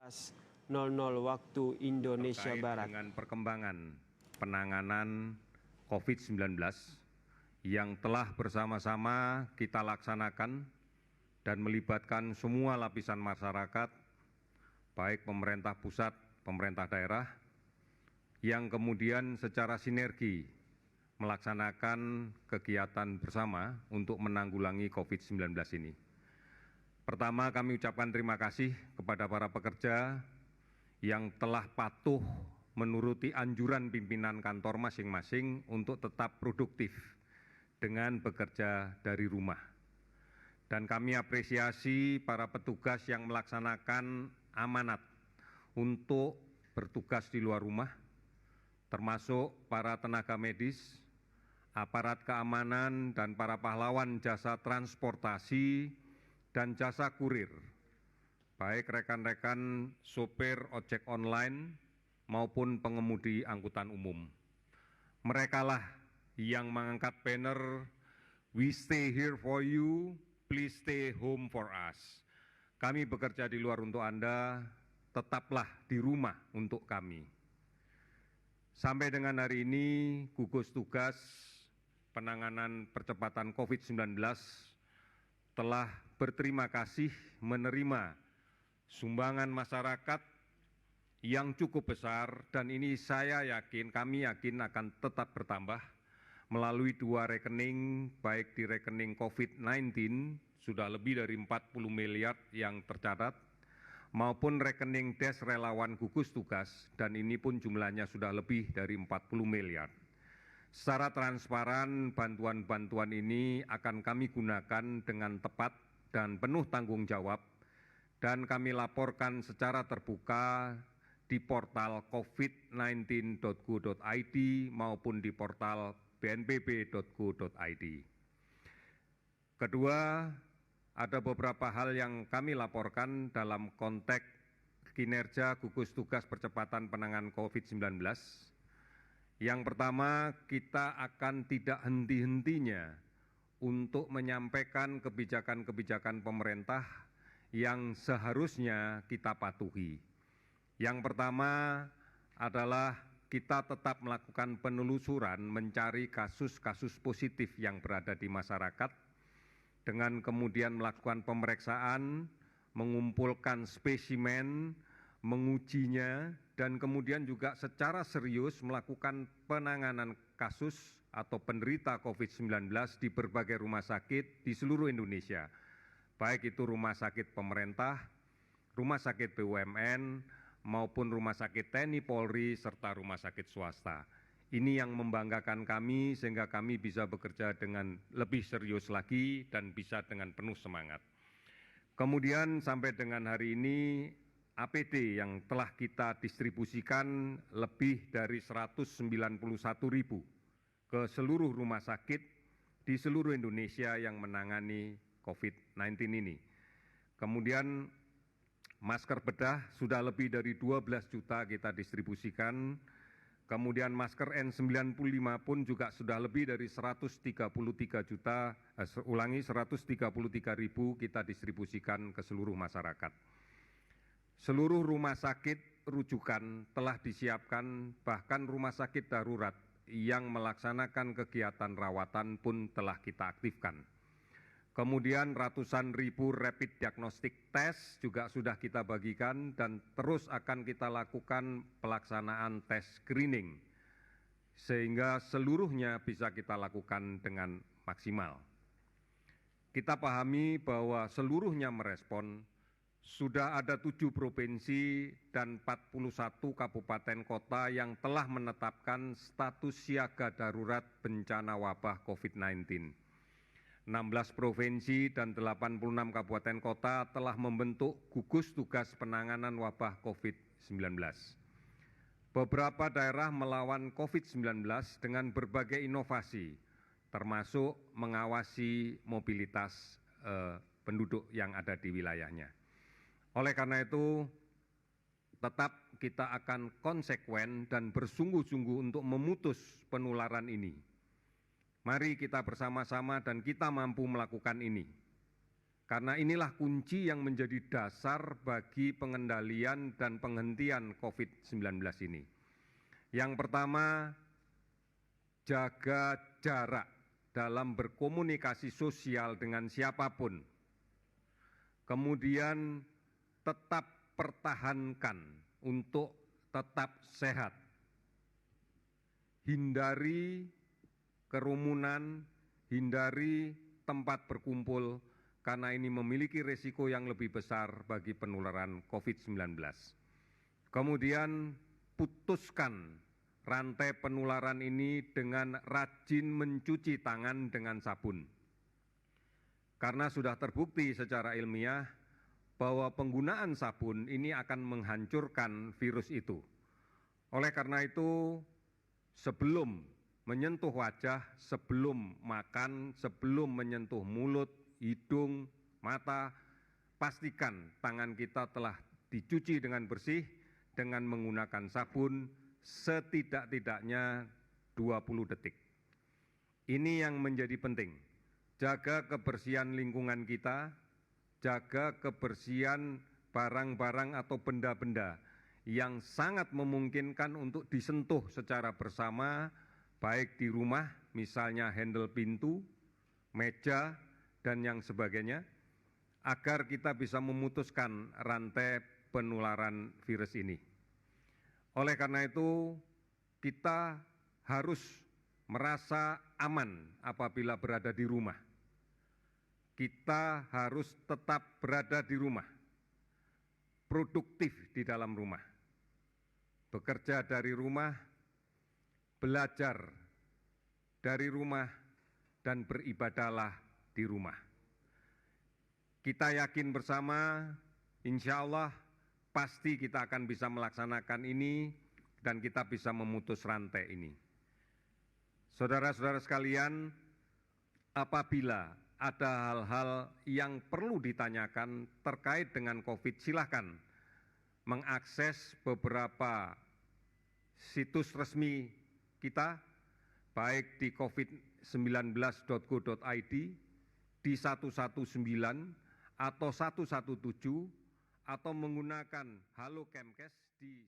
00 waktu Indonesia terkait Barat. dengan perkembangan penanganan COVID-19 yang telah bersama-sama kita laksanakan dan melibatkan semua lapisan masyarakat, baik pemerintah pusat, pemerintah daerah, yang kemudian secara sinergi melaksanakan kegiatan bersama untuk menanggulangi COVID-19 ini. Pertama, kami ucapkan terima kasih kepada para pekerja yang telah patuh menuruti anjuran pimpinan kantor masing-masing untuk tetap produktif dengan bekerja dari rumah. Dan kami apresiasi para petugas yang melaksanakan amanat untuk bertugas di luar rumah, termasuk para tenaga medis, aparat keamanan, dan para pahlawan jasa transportasi dan jasa kurir, baik rekan-rekan sopir ojek online maupun pengemudi angkutan umum. Merekalah yang mengangkat banner "We stay here for you, please stay home for us". Kami bekerja di luar untuk Anda, tetaplah di rumah untuk kami. Sampai dengan hari ini, gugus tugas penanganan percepatan COVID-19 telah berterima kasih menerima sumbangan masyarakat yang cukup besar, dan ini kami yakin akan tetap bertambah melalui 2 rekening, baik di rekening COVID-19 sudah lebih dari 40 miliar yang tercatat, maupun rekening Des Relawan Gugus Tugas, dan ini pun jumlahnya sudah lebih dari 40 miliar. Secara transparan, bantuan-bantuan ini akan kami gunakan dengan tepat dan penuh tanggung jawab, dan kami laporkan secara terbuka di portal covid19.go.id maupun di portal bnpb.go.id. Kedua, ada beberapa hal yang kami laporkan dalam konteks kinerja gugus tugas percepatan penanganan COVID-19. Yang pertama, kita akan tidak henti-hentinya untuk menyampaikan kebijakan-kebijakan pemerintah yang seharusnya kita patuhi. Yang pertama adalah kita tetap melakukan penelusuran mencari kasus-kasus positif yang berada di masyarakat, dengan kemudian melakukan pemeriksaan, mengumpulkan spesimen, mengujinya, dan kemudian juga secara serius melakukan penanganan kasus atau penderita COVID-19 di berbagai rumah sakit di seluruh Indonesia, baik itu rumah sakit pemerintah, rumah sakit BUMN, maupun rumah sakit TNI Polri, serta rumah sakit swasta. Ini yang membanggakan kami sehingga kami bisa bekerja dengan lebih serius lagi dan bisa dengan penuh semangat. Kemudian sampai dengan hari ini, APD yang telah kita distribusikan lebih dari 191.000 ke seluruh rumah sakit di seluruh Indonesia yang menangani COVID-19 ini. Kemudian masker bedah sudah lebih dari 12 juta kita distribusikan. Kemudian masker N95 pun juga sudah lebih dari 133 ribu kita distribusikan ke seluruh masyarakat. Seluruh rumah sakit rujukan telah disiapkan, bahkan rumah sakit darurat yang melaksanakan kegiatan rawatan pun telah kita aktifkan. Kemudian ratusan ribu rapid diagnostic test juga sudah kita bagikan, dan terus akan kita lakukan pelaksanaan tes screening sehingga seluruhnya bisa kita lakukan dengan maksimal. Kita pahami bahwa seluruhnya merespon. Sudah ada 7 provinsi dan 41 kabupaten kota yang telah menetapkan status siaga darurat bencana wabah COVID-19. 16 provinsi dan 86 kabupaten kota telah membentuk gugus tugas penanganan wabah COVID-19. Beberapa daerah melawan COVID-19 dengan berbagai inovasi, termasuk mengawasi mobilitas penduduk yang ada di wilayahnya. Oleh karena itu, tetap kita akan konsekuen dan bersungguh-sungguh untuk memutus penularan ini. Mari kita bersama-sama dan kita mampu melakukan ini. Karena inilah kunci yang menjadi dasar bagi pengendalian dan penghentian COVID-19 ini. Yang pertama, jaga jarak dalam berkomunikasi sosial dengan siapapun. Kemudian tetap pertahankan untuk tetap sehat. Hindari kerumunan, hindari tempat berkumpul, karena ini memiliki risiko yang lebih besar bagi penularan COVID-19. Kemudian putuskan rantai penularan ini dengan rajin mencuci tangan dengan sabun. Karena sudah terbukti secara ilmiah bahwa penggunaan sabun ini akan menghancurkan virus itu. Oleh karena itu, sebelum menyentuh wajah, sebelum makan, sebelum menyentuh mulut, hidung, mata, pastikan tangan kita telah dicuci dengan bersih dengan menggunakan sabun setidak-tidaknya 20 detik. Ini yang menjadi penting. Jaga kebersihan lingkungan kita, jaga kebersihan barang-barang atau benda-benda yang sangat memungkinkan untuk disentuh secara bersama, baik di rumah, misalnya handle pintu, meja, dan yang sebagainya, agar kita bisa memutuskan rantai penularan virus ini. Oleh karena itu, kita harus merasa aman apabila berada di rumah. Kita harus tetap berada di rumah, produktif di dalam rumah, bekerja dari rumah, belajar dari rumah, dan beribadahlah di rumah. Kita yakin bersama, insya Allah pasti kita akan bisa melaksanakan ini dan kita bisa memutus rantai ini. Saudara-saudara sekalian, apabila ada hal-hal yang perlu ditanyakan terkait dengan COVID, silakan mengakses beberapa situs resmi kita, baik di covid19.go.id, di 119 atau 117, atau menggunakan Halo Kemkes di